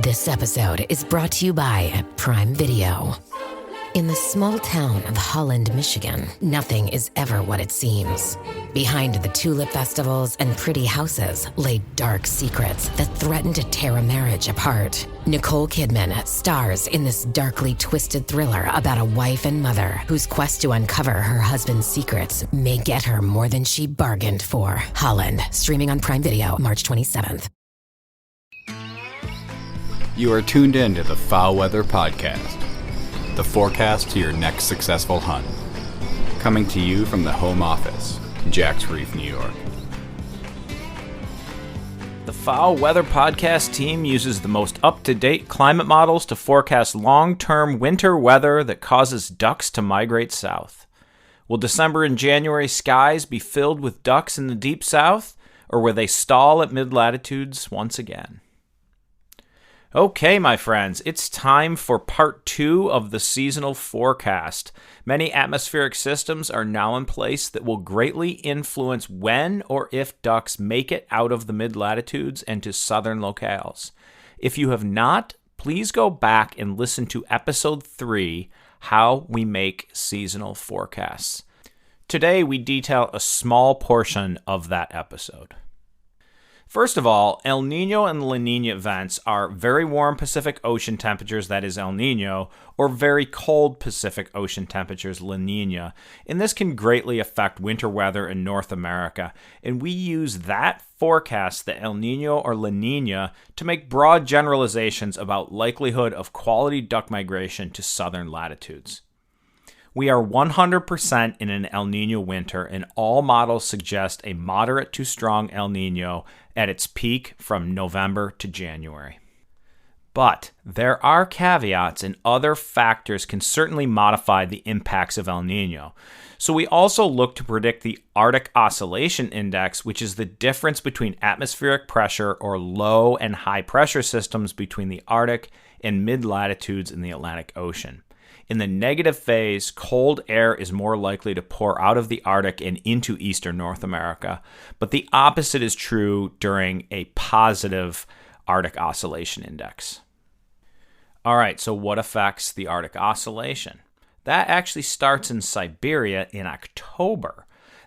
This episode is brought to you by Prime Video. In the small town of Holland, Michigan, nothing is ever what it seems. Behind the tulip festivals and pretty houses lay dark secrets that threaten to tear a marriage apart. Nicole Kidman stars in this darkly twisted thriller about a wife and mother whose quest to uncover her husband's secrets may get her more than she bargained for. Holland, streaming on Prime Video March 27th. You are tuned in to the FowlWeather Podcast, the forecast to your next successful hunt. Coming to you from the home office, Jack's Reef, New York. The FowlWeather Podcast team uses the most up-to-date climate models to forecast long-term winter weather that causes ducks to migrate south. Will December and January skies be filled with ducks in the deep south, or will they stall at mid-latitudes once again? Okay, my friends, it's time for part 2 of the seasonal forecast. Many atmospheric systems are now in place that will greatly influence when or if ducks make it out of the mid-latitudes and to southern locales. If you have not, please go back and listen to episode 3, How We Make Seasonal Forecasts. Today, we detail a small portion of that episode. First of all, El Niño and La Niña events are very warm Pacific Ocean temperatures, that is El Niño, or very cold Pacific Ocean temperatures, La Niña, and this can greatly affect winter weather in North America, and we use that forecast, the El Niño or La Niña, to make broad generalizations about likelihood of quality duck migration to southern latitudes. We are 100% in an El Niño winter, and all models suggest a moderate to strong El Niño at its peak from November to January. But there are caveats, and other factors can certainly modify the impacts of El Niño. So we also look to predict the Arctic Oscillation Index, which is the difference between atmospheric pressure or low and high pressure systems between the Arctic and mid-latitudes in the Atlantic Ocean. In the negative phase, cold air is more likely to pour out of the Arctic and into eastern North America, but the opposite is true during a positive Arctic Oscillation Index. All right, so what affects the Arctic Oscillation? That actually starts in Siberia in October.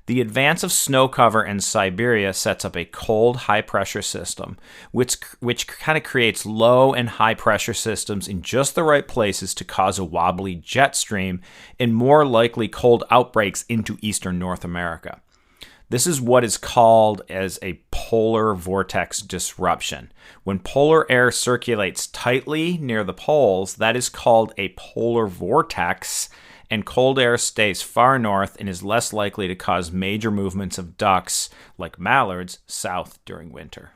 The advance of snow cover in Siberia sets up a cold, high-pressure system, which kind of creates low and high-pressure systems in just the right places to cause a wobbly jet stream and more likely cold outbreaks into eastern North America. This is what is called as a polar vortex disruption. When polar air circulates tightly near the poles, that is called a polar vortex, and cold air stays far north and is less likely to cause major movements of ducks, like mallards, south during winter.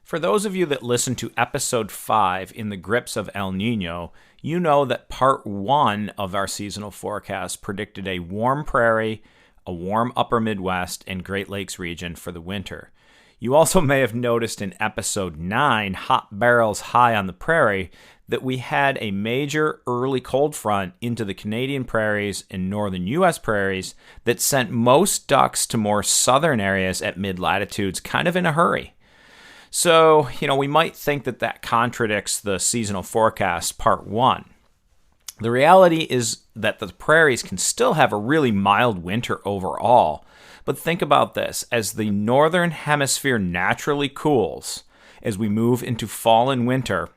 For those of you that listened to episode 5, In the Grips of El Niño, you know that part 1 of our seasonal forecast predicted a warm prairie, a warm upper Midwest, and Great Lakes region for the winter. You also may have noticed in episode 9, Hot Barrels High on the Prairie, that we had a major early cold front into the Canadian prairies and northern U.S. prairies that sent most ducks to more southern areas at mid-latitudes kind of in a hurry. So, we might think that contradicts the seasonal forecast part 1. The reality is that the prairies can still have a really mild winter overall, but think about this. As the northern hemisphere naturally cools, as we move into fall and winter,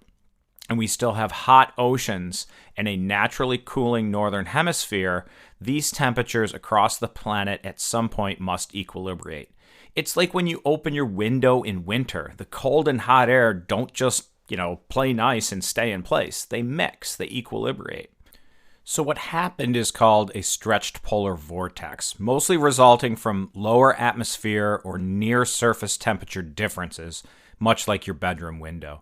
and we still have hot oceans and a naturally cooling northern hemisphere, these temperatures across the planet at some point must equilibrate. It's like when you open your window in winter. The cold and hot air don't just, play nice and stay in place. They mix, they equilibrate. So what happened is called a stretched polar vortex, mostly resulting from lower atmosphere or near surface temperature differences, much like your bedroom window.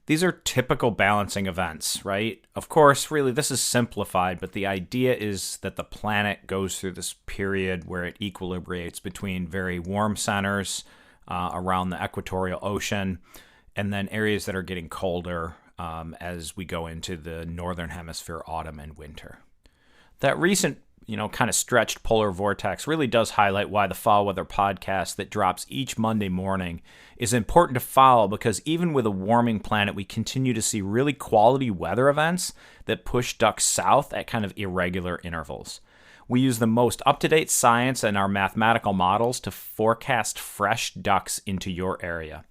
These are typical balancing events, right? Of course, really, this is simplified, but the idea is that the planet goes through this period where it equilibrates between very warm centers around the equatorial ocean and then areas that are getting colder as we go into the northern hemisphere autumn and winter. That recent kind of stretched polar vortex really does highlight why the Foul Weather Podcast that drops each Monday morning is important to follow, because even with a warming planet, we continue to see really quality weather events that push ducks south at kind of irregular intervals. We use the most up-to-date science and our mathematical models to forecast fresh ducks into your area.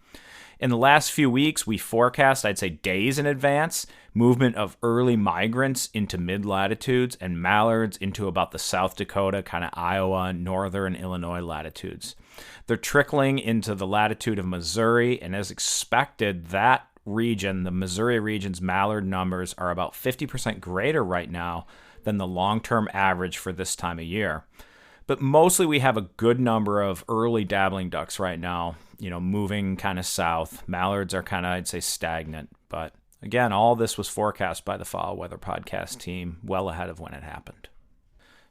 In the last few weeks, we forecast, I'd say days in advance, movement of early migrants into mid-latitudes and mallards into about the South Dakota, kind of Iowa, northern Illinois latitudes. They're trickling into the latitude of Missouri, and as expected, that region, the Missouri region's mallard numbers are about 50% greater right now than the long-term average for this time of year. But mostly we have a good number of early dabbling ducks right now, moving kind of south. Mallards are kind of, I'd say, stagnant. But again, all this was forecast by the Foul Weather Podcast team well ahead of when it happened.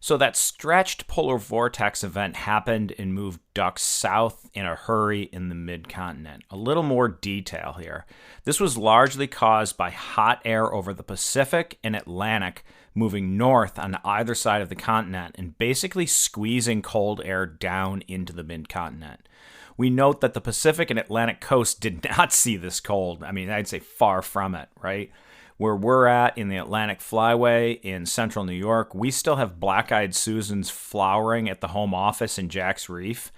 So that stretched polar vortex event happened and moved ducks south in a hurry in the mid-continent. A little more detail here. This was largely caused by hot air over the Pacific and Atlantic moving north on either side of the continent and basically squeezing cold air down into the mid-continent. We note that the Pacific and Atlantic coast did not see this cold. I mean, I'd say far from it, right? Where we're at in the Atlantic Flyway in central New York, we still have black-eyed Susans flowering at the home office in Jack's Reef,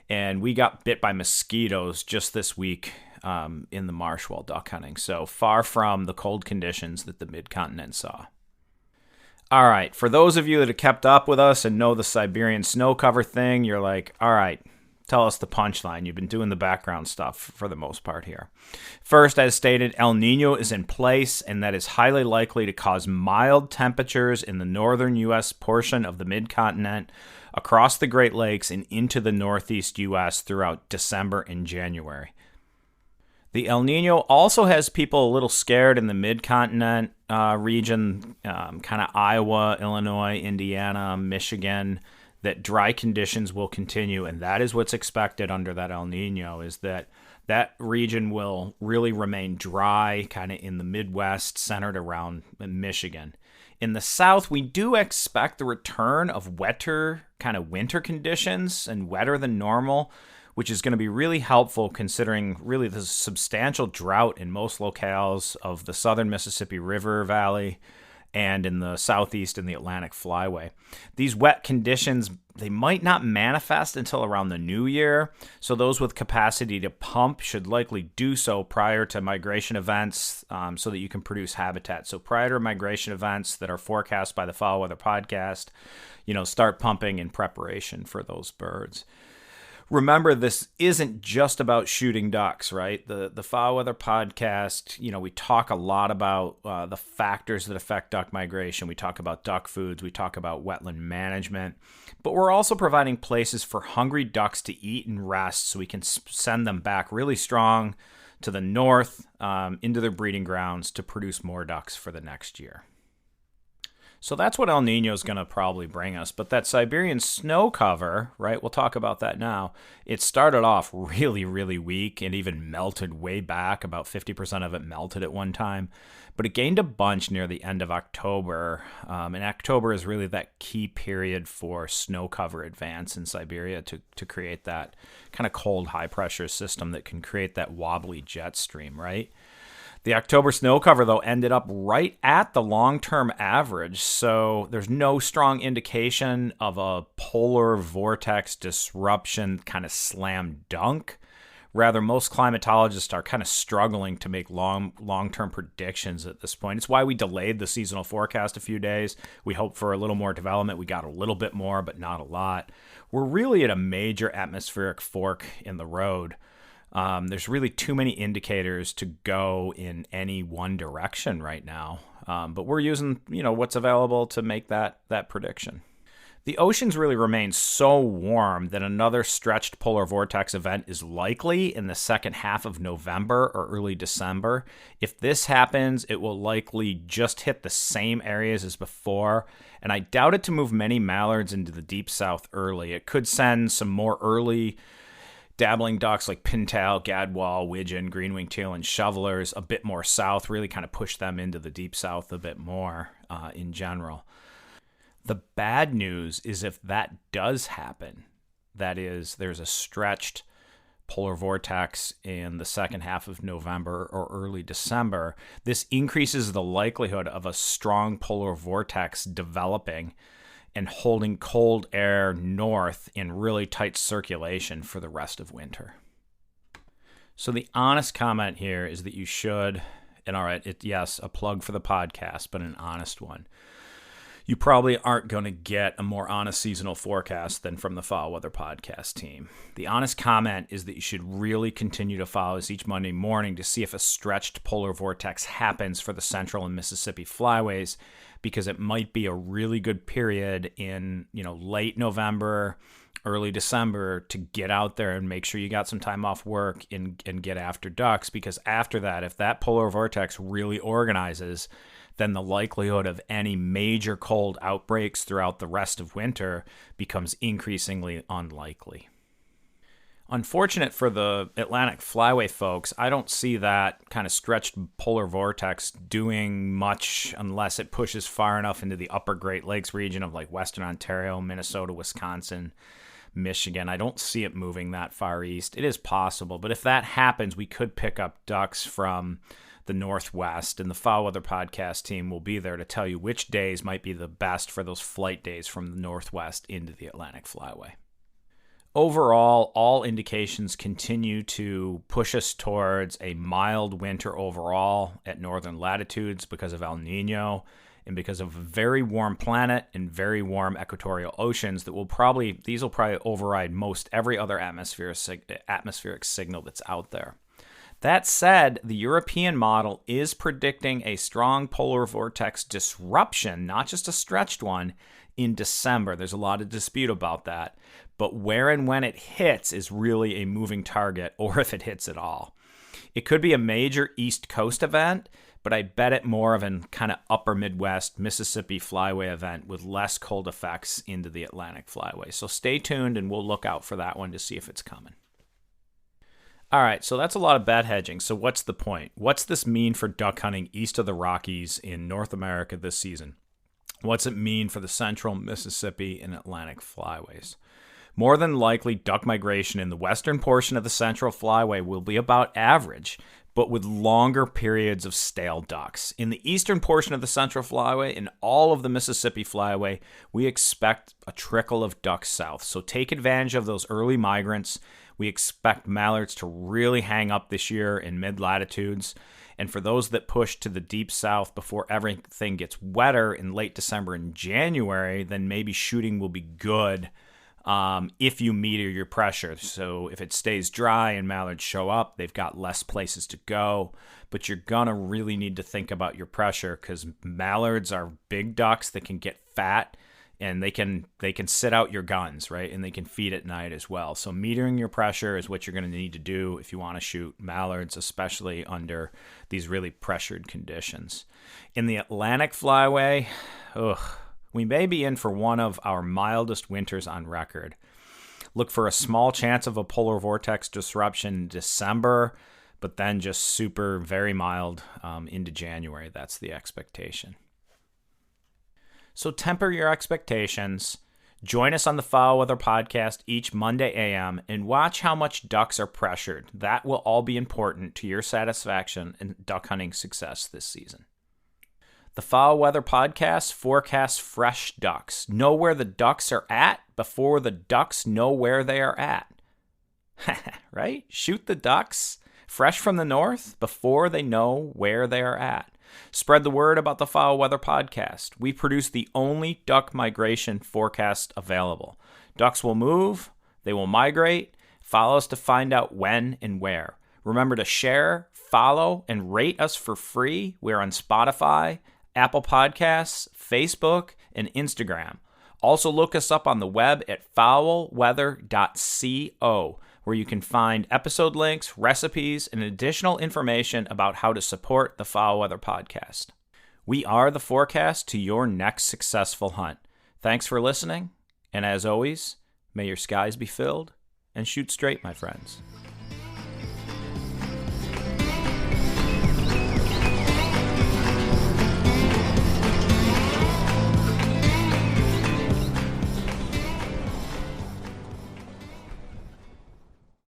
and we got bit by mosquitoes just this week in the marsh while duck hunting. So far from the cold conditions that the mid-continent saw. All right, for those of you that have kept up with us and know the Siberian snow cover thing, you're like, all right, tell us the punchline. You've been doing the background stuff for the most part here. First, as stated, El Nino is in place, and that is highly likely to cause mild temperatures in the northern U.S. portion of the mid-continent, across the Great Lakes, and into the northeast U.S. throughout December and January. The El Nino also has people a little scared in the mid-continent region, kind of Iowa, Illinois, Indiana, Michigan, that dry conditions will continue, and that is what's expected under that El Nino, is that region will really remain dry, kind of in the Midwest, centered around Michigan. In the South, we do expect the return of wetter, kind of winter conditions and wetter than normal, which is going to be really helpful considering really the substantial drought in most locales of the southern Mississippi River Valley and in the southeast in the Atlantic Flyway. These wet conditions, they might not manifest until around the new year, so those with capacity to pump should likely do so prior to migration events so that you can produce habitat. So prior to migration events that are forecast by the Foul Weather Podcast, start pumping in preparation for those birds. Remember, this isn't just about shooting ducks, right? The Foul Weather Podcast, we talk a lot about the factors that affect duck migration. We talk about duck foods. We talk about wetland management. But we're also providing places for hungry ducks to eat and rest so we can send them back really strong to the north into their breeding grounds to produce more ducks for the next year. So that's what El Nino is going to probably bring us. But that Siberian snow cover, right, we'll talk about that now. It started off really, really weak and even melted way back. About 50% of it melted at one time. But it gained a bunch near the end of October. And October is really that key period for snow cover advance in Siberia to create that kind of cold, high-pressure system that can create that wobbly jet stream, right? The October snow cover, though, ended up right at the long-term average, so there's no strong indication of a polar vortex disruption kind of slam dunk. Rather, most climatologists are kind of struggling to make long-term predictions at this point. It's why we delayed the seasonal forecast a few days. We hoped for a little more development. We got a little bit more, but not a lot. We're really at a major atmospheric fork in the road. There's really too many indicators to go in any one direction right now. But we're using, what's available to make that prediction. The oceans really remain so warm that another stretched polar vortex event is likely in the second half of November or early December. If this happens, it will likely just hit the same areas as before, and I doubt it to move many mallards into the deep south early. It could send some more early dabbling ducks like pintail, gadwall, widgeon, green-winged teal, and shovelers a bit more south, really kind of push them into the deep south a bit more in general. The bad news is if that does happen, that is, there's a stretched polar vortex in the second half of November or early December, this increases the likelihood of a strong polar vortex developing and holding cold air north in really tight circulation for the rest of winter. So the honest comment here is that you should, and all right, yes, a plug for the podcast, but an honest one. You probably aren't going to get a more honest seasonal forecast than from the FowlWeather Podcast team. The honest comment is that you should really continue to follow us each Monday morning to see if a stretched polar vortex happens for the Central and Mississippi flyways, because it might be a really good period in, late November, early December to get out there and make sure you got some time off work and get after ducks, because after that, if that polar vortex really organizes, then the likelihood of any major cold outbreaks throughout the rest of winter becomes increasingly unlikely. Unfortunate for the Atlantic flyway folks, I don't see that kind of stretched polar vortex doing much unless it pushes far enough into the upper Great Lakes region of like Western Ontario, Minnesota, Wisconsin, Michigan. I don't see it moving that far east. It is possible, but if that happens, we could pick up ducks from the Northwest, and the FowlWeather Podcast team will be there to tell you which days might be the best for those flight days from the Northwest into the Atlantic flyway. Overall, all indications continue to push us towards a mild winter overall at northern latitudes because of El Nino and because of a very warm planet and very warm equatorial oceans these will probably override most every other atmospheric signal that's out there. That said, the European model is predicting a strong polar vortex disruption, not just a stretched one, in December. There's a lot of dispute about that, but where and when it hits is really a moving target, or if it hits at all. It could be a major East Coast event, but I bet it more of an kind of upper Midwest Mississippi flyway event with less cold effects into the Atlantic flyway. So stay tuned and we'll look out for that one to see if it's coming. All right, so that's a lot of bad hedging. So what's the point? What's this mean for duck hunting east of the Rockies in North America this season? What's it mean for the Central, Mississippi, and Atlantic flyways? More than likely, duck migration in the western portion of the Central flyway will be about average, but with longer periods of stale ducks. In the eastern portion of the Central flyway and all of the Mississippi flyway, we expect a trickle of ducks south. So take advantage of those early migrants. We expect mallards to really hang up this year in mid-latitudes. And for those that push to the deep south before everything gets wetter in late December and January, then maybe shooting will be good if you meter your pressure. So if it stays dry and mallards show up, they've got less places to go. But you're going to really need to think about your pressure, because mallards are big ducks that can get fat, and they can sit out your guns, right? And they can feed at night as well. So metering your pressure is what you're going to need to do if you want to shoot mallards, especially under these really pressured conditions. In the Atlantic flyway, we may be in for one of our mildest winters on record. Look for a small chance of a polar vortex disruption in December, but then just very mild into January. That's the expectation. So temper your expectations. Join us on the FowlWeather Podcast each Monday a.m. and watch how much ducks are pressured. That will all be important to your satisfaction and duck hunting success this season. The FowlWeather Podcast forecasts fresh ducks. Know where the ducks are at before the ducks know where they are at. Right? Shoot the ducks fresh from the north before they know where they are at. Spread the word about the FowlWeather Podcast. We produce the only duck migration forecast available. Ducks will move, they will migrate. Follow us to find out when and where. Remember to share, follow, and rate us for free. We're on Spotify, Apple Podcasts, Facebook, and Instagram. Also look us up on the web at FowlWeather.co, where you can find episode links, recipes, and additional information about how to support the FowlWeather Podcast. We are the forecast to your next successful hunt. Thanks for listening, and as always, may your skies be filled and shoot straight, my friends.